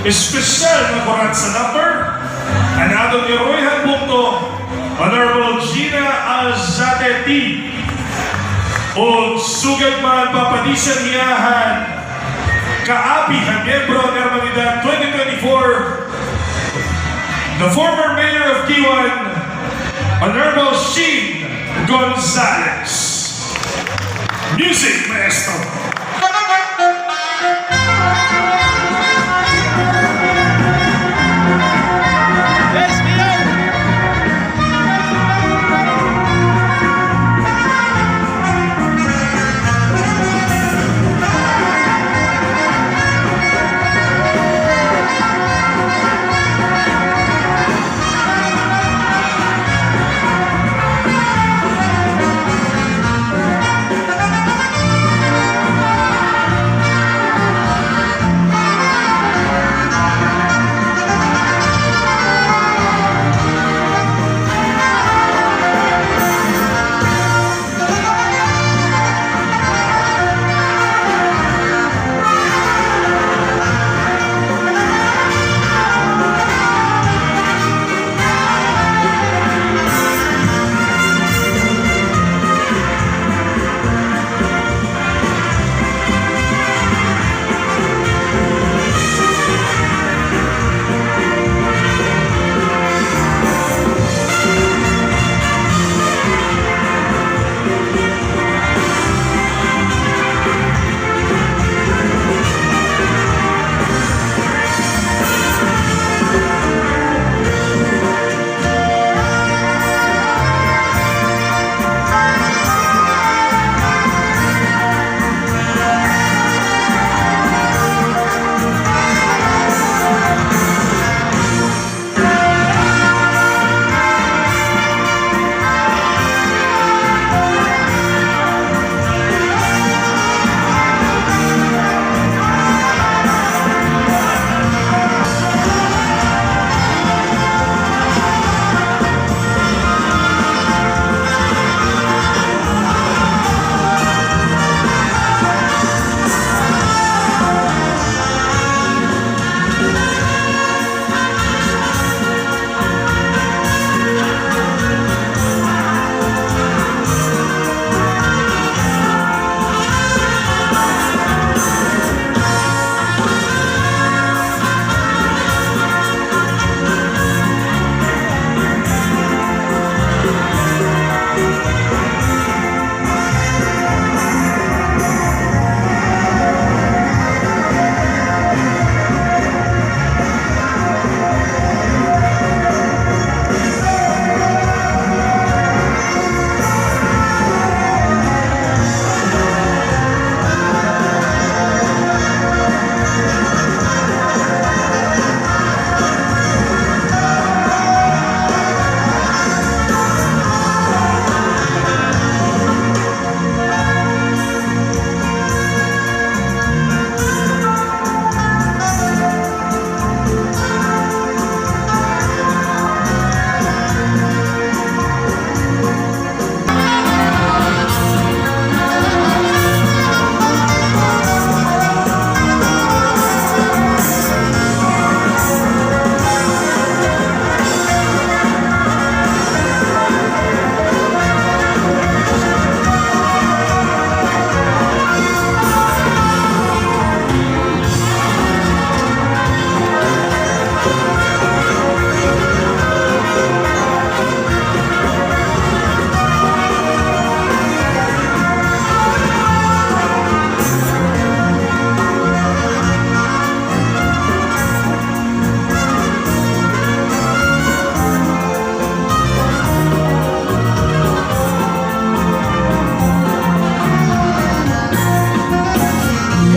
espesyal na kurat sa number, anado ni Royhan Bungto, Honorable Gina Alzateti, o sugad man papadisan niyahan, kaapi ang miyembro ng Hermanidad 2024, the former mayor of Kiwan, Honorable Sheen Gonzalez. Music, maestro.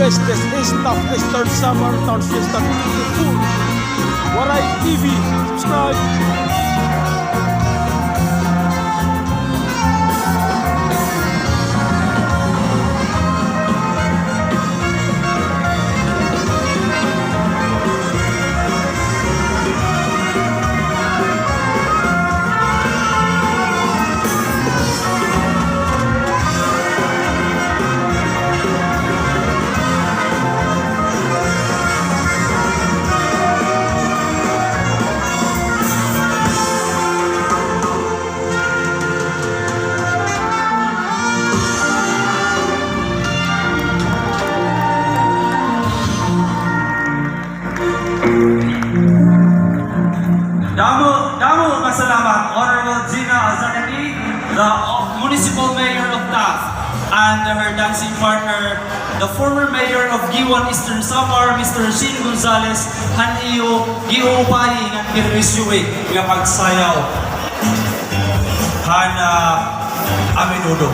Yes, this is Top Eastern Summer Town Fiesta 22. Waray TV, subscribe. Damo pasalamat, Honorable Gina Alzanati, the Municipal Mayor of Taft, and her dancing partner, the former Mayor of Giwan Eastern Samar, Mr. Shane Gonzalez, Haniyo, Giupayi, ng Kirwisyoy, nga pagsayaw. Hana Aminudo.